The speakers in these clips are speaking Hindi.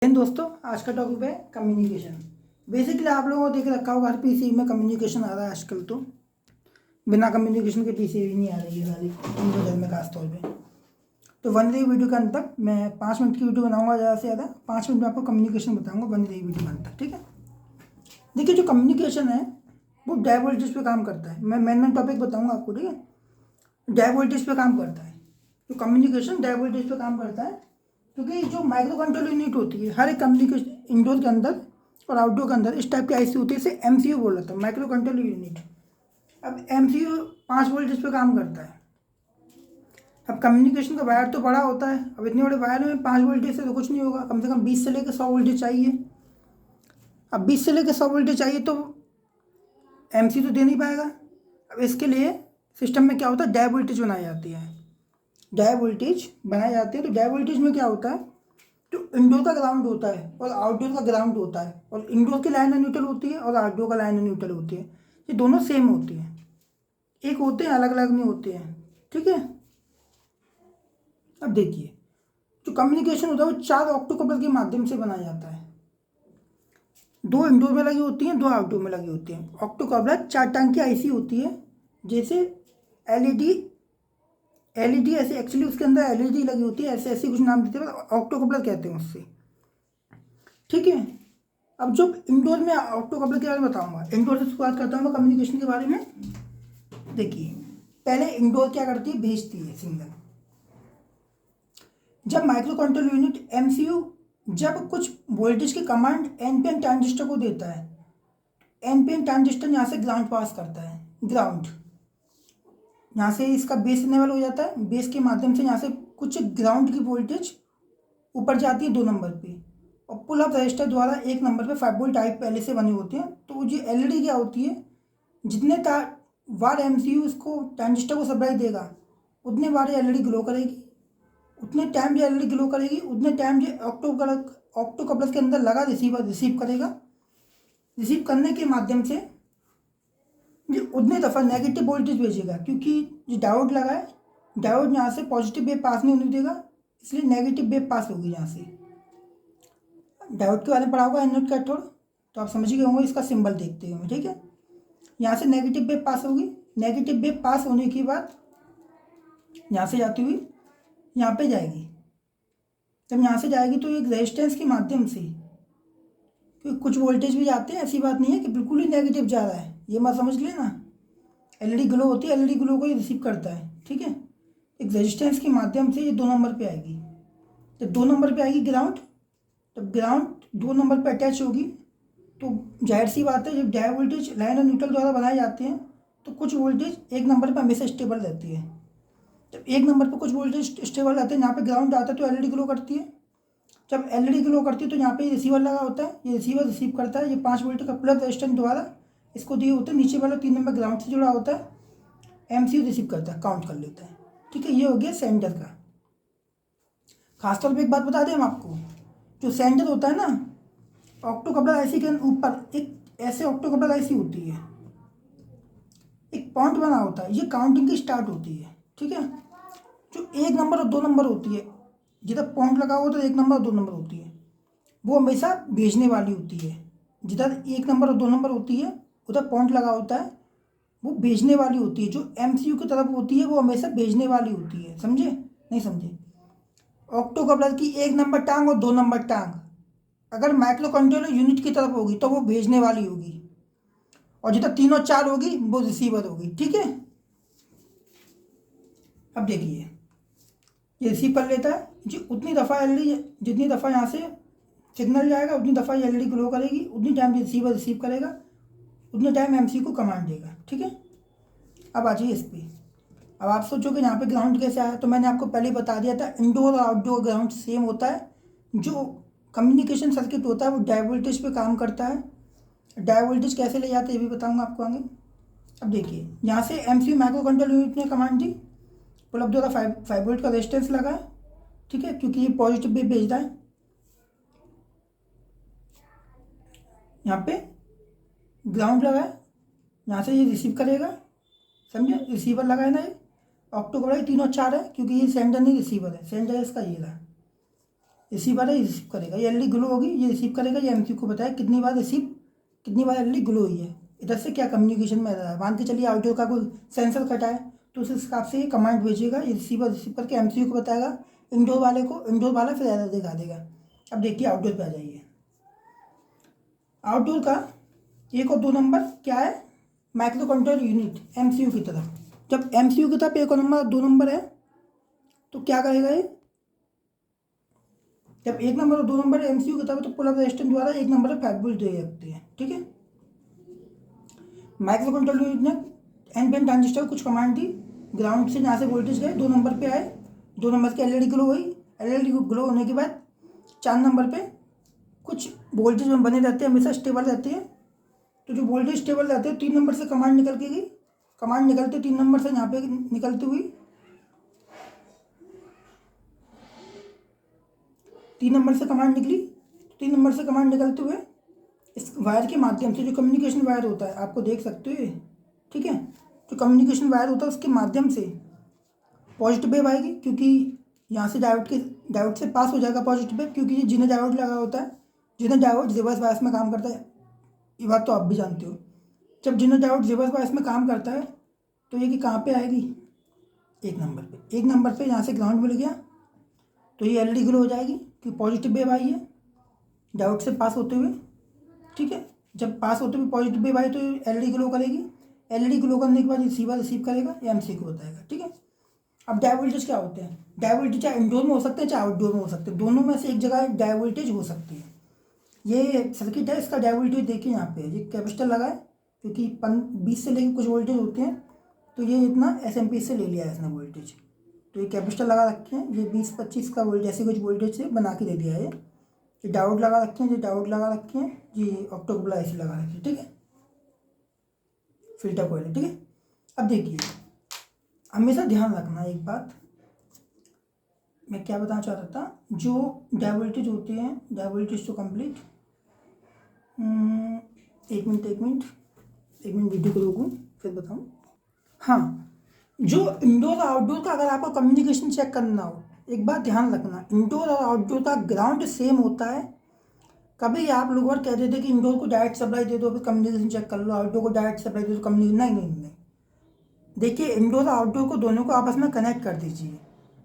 दोस्तों, आज का टॉपिक है कम्युनिकेशन। बेसिकली आप लोगों को देख रखा होगा हर पीसी में कम्युनिकेशन आ रहा है आजकल। तो बिना कम्युनिकेशन के पीसी भी नहीं आ रही है सारी कंप्यूटर में खास तौर पे। तो बन रही वीडियो के अंत तक मैं 5 मिनट की वीडियो बनाऊंगा, ज़्यादा से ज़्यादा 5 मिनट में आपको कम्युनिकेशन बताऊंगा। बन रही वीडियो के अंत तक, ठीक है। देखिए, जो कम्युनिकेशन है वो डाई वोल्टेज पे काम करता है। मैं मेन टॉपिक बताऊँगा आपको, ठीक है। डाई वोल्टेज पे काम करता है जो कम्युनिकेशन, डाई वोल्टेज पे काम करता है। क्योंकि जो माइक्रो कंट्रोल यूनिट होती है हर एक कम्युनिकेशन इंडोर के अंदर और आउटडोर के अंदर इस टाइप की आईसी होती है, इसे एमसीयू बोल रहा था, माइक्रो कंट्रोल यूनिट। अब एमसीयू 5 वोल्टेज पे काम करता है। अब कम्युनिकेशन का वायर तो बड़ा होता है। अब इतने बड़े वायर में 5 वोल्टेज से तो कुछ नहीं होगा, कम से कम 20 से लेकर 100 वोल्टेज चाहिए। अब 20 से लेकर 100 वोल्टेज चाहिए तो एमसीयू तो दे नहीं पाएगा। अब इसके लिए सिस्टम में क्या होता है, डाई वोल्टेज बनाई जाती है। डाई वोल्टेज बनाए जाते हैं। तो डाई वोल्टेज में क्या होता है, जो इंडोर का ग्राउंड होता है और आउटडोर का ग्राउंड होता है, और इंडोर की लाइन न्यूट्रल होती है और आउटडोर का लाइन न्यूट्रल होती है, ये दोनों सेम होती हैं। एक होते हैं, अलग अलग नहीं होते हैं, ठीक है। अब देखिए, जो कम्युनिकेशन होता है वो 4 ऑप्टोकपलर के माध्यम से बनाया जाता है। 2 इंडोर में लगी होती हैं, 2 आउटडोर में लगी होती हैं। ऑप्टोकपलर 4 टंग की आईसी होती है, जैसे एलईडी एलईडी ऐसे, एक्चुअली उसके अंदर एलईडी लगी होती है, ऐसे ऐसे कुछ नाम देते हैं, ऑप्टोकपलर कहते हैं उससे, ठीक है। अब जो इंडोर में ऑप्टोकपलर के बारे में बताऊंगा, इंडोर से शुरुआत करता हूँ मैं कम्युनिकेशन के बारे में। देखिए, पहले इंडोर क्या करती है, भेजती है सिग्नल। जब माइक्रो कंट्रोल यूनिट एमसीयू जब कुछ वोल्टेज की कमांड एनपीएन ट्रांजिस्टर को देता है, एनपीएन ट्रांजिस्टर यहाँ से ग्राउंड पास करता है। ग्राउंड यहाँ से इसका बेस इनेबल हो जाता है, बेस के माध्यम से यहाँ से कुछ ग्राउंड की वोल्टेज ऊपर जाती है 2 नंबर पे, और पुल अप रजिस्टर द्वारा 1 नंबर पे 5 वोल्ट टाइप पहले से बनी होती है। तो जो एलईडी क्या होती है, जितने तार वार एमसीयू इसको ट्रांजिस्टर को सप्लाई देगा, उतने बार एलईडी ग्लो करेगी, उतने टाइम जो एलईडी ग्लो करेगी उतने टाइम जो ऑप्टोकपलर के अंदर लगा रिसीवर रिसीव करेगा। रिसीव करने के माध्यम से ये उतने दफ़ा नेगेटिव वोल्टेज भेजेगा, क्योंकि जो डायोड लगा है, डायोड यहाँ से पॉजिटिव वेव पास नहीं होने देगा, इसलिए नेगेटिव वेव पास होगी यहाँ से। डायोड के बारे में पढ़ा होगा एनोड कैथोड, तो आप समझ गए होंगे, इसका सिंबल देखते होंगे, ठीक है। यहाँ से नेगेटिव वेव पास होगी, नेगेटिव वेव पास होने के बाद यहाँ से जाती हुई यहाँ पे जाएगी। जब यहाँ से जाएगी तो एक रेजिस्टेंस के माध्यम से, क्योंकि कुछ वोल्टेज भी जाते हैं, ऐसी बात नहीं है कि बिल्कुल ही नेगेटिव जा रहा है, ये मत समझ लेना। एलईडी ग्लो होती है, एलईडी ग्लो को ही रिसीव करता है, ठीक है। एक रेजिस्टेंस के माध्यम से ये 2 नंबर पे आएगी। जब 2 नंबर पे आएगी ग्राउंड, तब ग्राउंड 2 नंबर पे अटैच होगी, तो जाहिर सी बात है, जब डाई वोल्टेज लाइन और न्यूट्रल द्वारा बनाए जाते हैं तो कुछ वोल्टेज 1 नंबर पर हमेशा स्टेबल रहती है। जब 1 नंबर पर कुछ वोल्टेज स्टेबल रहते हैं, यहाँ पे ग्राउंड आता है तो एलईडी ग्लो करती है। जब एलईडी ग्लो करती है तो यहाँ पे रिसीवर लगा होता है, ये रिसीवर रिसीव करता है, ये 5 वोल्ट का प्लग रेजिस्टेंस द्वारा इसको दिए होते हैं। नीचे वाला 3 नंबर ग्राउंड से जुड़ा होता है, एमसीयू रिसीव करता है, काउंट कर लेता है, ठीक है। ये हो गया सेंटर का। खासतौर पर एक बात बता दें हम आपको, जो सेंटर होता है ना, ऑप्टोकपलर आईसी के ऊपर एक ऐसे ऑप्टोकपलर आईसी होती है, एक पॉइंट बना होता है, ये काउंटिंग की स्टार्ट होती है, ठीक है। जो 1 नंबर और 2 नंबर होती है, जिधर पॉइंट लगा हुआ तो 1 नंबर और 2 नंबर होती है, वो हमेशा भेजने वाली होती है। जिधर 1 नंबर और 2 नंबर होती है उधर पॉइंट लगा होता है, वो भेजने वाली होती है। जो एमसीयू की तरफ होती है वो हमेशा भेजने वाली होती है, समझे नहीं समझे। ऑप्टोकपलर की 1 नंबर टांग और 2 नंबर टांग अगर माइक्रो कंट्रोलर यूनिट की तरफ होगी तो वो भेजने वाली होगी, और जितना 3 और 4 होगी वो रिसीवर होगी, ठीक है। अब देखिए, ये रिसीव कर लेता है, जो उतनी दफ़ा एलईडी, जितनी दफ़ा यहाँ से सिग्नल जाएगा उतनी दफ़ा ये एलईडी ग्लो करेगी, उतनी टाइम रिसीवर रिसीव करेगा, उतने टाइम एमसीयू को कमांड देगा, ठीक है। अब आ जाइए इस पर। अब आप सोचोगे यहाँ पे ग्राउंड कैसे आया, तो मैंने आपको पहले ही बता दिया था, इंडोर और आउटडोर ग्राउंड सेम होता है। जो कम्युनिकेशन सर्किट होता है वो डाई वोल्टेज पे काम करता है। डाई वोल्टेज कैसे ले जाते हैं ये भी बताऊंगा आपको आगे। अब देखिए, यहाँ से एमसीयू माइक्रो कंट्रोल यूनिट ने कमांड दी, पुल अप द्वारा 5 वोल्ट का रेजिस्टेंस लगा है, ठीक है, क्योंकि ये पॉजिटिव वेव भेज रहा है। यहाँ पे ग्राउंड लगा है, यहाँ से ये रिसीव करेगा, समझे, रिसीवर लगा है ना, ये ऑक्टोकपलर 3 और 4 है, क्योंकि ये सेंडर नहीं रिसीवर है, सेंडर इसका ये रहा। रिसीवर है, रिसीव करेगा। ये एलईडी ग्लो होगी, ये रिसीव करेगा। ये एमसीयू को बताया कितनी बार रिसीव, कितनी बार एलईडी ग्लो हुई है। इधर से क्या कम्युनिकेशन में रहा है, मान के चलिए आउटडोर का कोई सेंसर कटा है तो उस हिसाब से ये कमांड भेजेगा, ये रिसीवर रिसीव करके एमसीयू को बताएगा, इंडोर वाले को, इंडोर वाला फिर एरर दिखा देगा। अब देखिए आउटडोर पे आ जाइए। आउटडोर का 1 और 2 नंबर क्या है, माइक्रो कंट्रोल यूनिट एमसीयू की तरफ। जब एमसीयू की तरफ 1 और नंबर 2 नंबर है तो क्या करेगा ये, जब 1 नंबर और 2 नंबर एमसीयू की तरफ तो पुल अप रेजिस्टेंस द्वारा 1 नंबर पर 5 वोल्ट दे रखते हैं। ठीक है, माइक्रो कंट्रोल यूनिट ने एनपीएन ट्रांजिस्टर कुछ कमांड दी, ग्राउंड से जहाँ से वोल्टेज गए 2 नंबर पे आए, 2 नंबर की एलईडी ग्लो हुई, एलईडी ग्लो होने के बाद 4 नंबर पे कुछ वोल्टेज में बने रहते हैं, हमेशा स्टेबल रहते हैं। तो जो वोल्टेज स्टेबल रहते हैं 3 नंबर से कमांड निकल के गई, कमांड निकलते 3 नंबर से यहाँ पे निकलती हुई 3 नंबर से कमांड निकली, 3 नंबर से कमांड निकलते हुए इस वायर के माध्यम से, जो कम्युनिकेशन वायर होता है आपको देख सकते हो, ठीक है, जो कम्युनिकेशन वायर होता है उसके माध्यम से पॉजिटिव वेव आएगी, क्योंकि यहाँ से डायोड से पास हो जाएगा पॉजिटिव वेव, क्योंकि ये जिन्हें डायोड लगा होता है, जिन्हें डायोड रिवर्स बायस में काम करता है, ये बात तो आप भी जानते हो। जब जिन्हें डायोड रिवर्स बायस में काम करता है तो ये कि कहाँ पे आएगी, 1 नंबर पे। 1 नंबर पे यहाँ से ग्राउंड मिल गया तो ये एलईडी ग्लो हो जाएगी कि पॉजिटिव वेव आई है डायोड से पास होते हुए। ठीक है, जब पास होते हुए पॉजिटिव वेव आई तो एलईडी ग्लो करेगी, एलईडी ग्लो करने के बाद रिसीवर रिसीव करेगा या एमसी को बताएगा। ठीक है, अब डाई वोल्टेज क्या होते हैं, डाई वोल्टेज चाहे इंडोर में हो सकते हैं चाहे आउटडोर में हो सकते हैं, दोनों में से एक जगह डाई वोल्टेज हो सकती है। ये सर्किट है, इसका डाई वोल्टेज देखिए यहाँ पे, ये कैपेसिटर लगा है, क्योंकि 20 से लेकर कुछ वोल्टेज होते हैं, तो ये इतना एसएमपी से ले लिया है इसने वोल्टेज। तो ये कैपेसिटर लगा रखे हैं, ये 20-25 का वोल्टेज ऐसे कुछ वोल्टेज से बना के दे दिया है। ये डायोड लगा रखे हैं, ये डायोड लगा रखे हैं, ये ऑप्टोकपलर ऐसे लगा रखे हैं। ठीक है, फिल्टर कॉइल। ठीक है, अब देखिए हमेशा ध्यान रखना एक बात, मैं क्या बताना चाहता था, जो डाई वोल्टेज होते हैं, डाई वोल्टेज टू कंप्लीट, एक मिनट वीडियो को रोकूँ फिर बताऊँ। हाँ, जो इंडोर और आउटडोर का अगर आपको कम्युनिकेशन चेक करना हो, एक बात ध्यान रखना, इंडोर और आउटडोर का ग्राउंड सेम होता है। कभी आप लोग और कहते थे कि इंडोर को डायरेक्ट सप्लाई दे दो फिर कम्युनिकेशन चेक कर लो, आउटडोर को डायरेक्ट सप्लाई दे दो कम्युनिकेशन, नहीं। देखिए इंडोर और आउटडोर को दोनों को आपस में कनेक्ट कर दीजिए।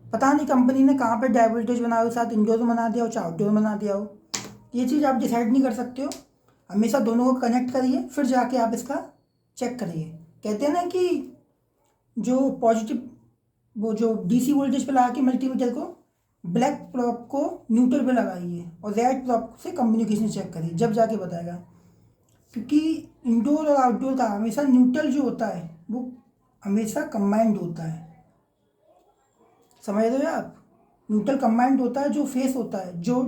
पता नहीं कंपनी ने कहाँ पर डाई वोल्टेज बनाया हो, साथ इंडोर में बना दिया हो चाहे आउटडोर में बना दिया हो, ये चीज़ आप डिसाइड नहीं कर सकते हो। हमेशा दोनों को कनेक्ट करिए फिर जाके आप इसका चेक करिए। कहते हैं ना कि जो पॉजिटिव, वो जो डीसी वोल्टेज पे लगा के मल्टीमीटर को, ब्लैक प्रोब को न्यूट्रल पे लगाइए और रेड प्रोब से कम्युनिकेशन चेक करिए, जब जाके बताएगा। क्योंकि इंडोर और आउटडोर का हमेशा न्यूट्रल जो होता है वो हमेशा कंबाइंड होता है, समझ रहे हो आप, न्यूट्रल कंबाइंड होता है। जो फेस होता है, जो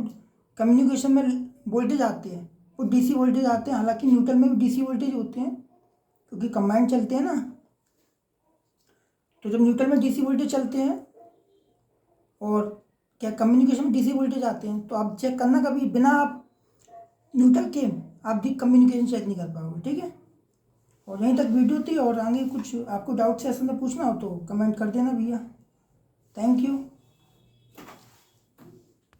कम्युनिकेशन में वोल्टेज आते हैं वो डीसी वोल्टेज आते हैं, हालांकि न्यूट्रल में भी डीसी वोल्टेज होते हैं क्योंकि कंबाइंड चलते हैं ना। तो जब न्यूट्रल में डीसी वोल्टेज चलते हैं और क्या कम्युनिकेशन में डीसी वोल्टेज आते हैं, तो आप चेक करना, कभी बिना आप न्यूट्रल के आप भी कम्युनिकेशन चेक नहीं कर पाओगे। ठीक है, और यहीं तक वीडियो थी, और आगे कुछ आपको डाउट सेशन में पूछना हो तो कमेंट कर देना भैया। Thank you.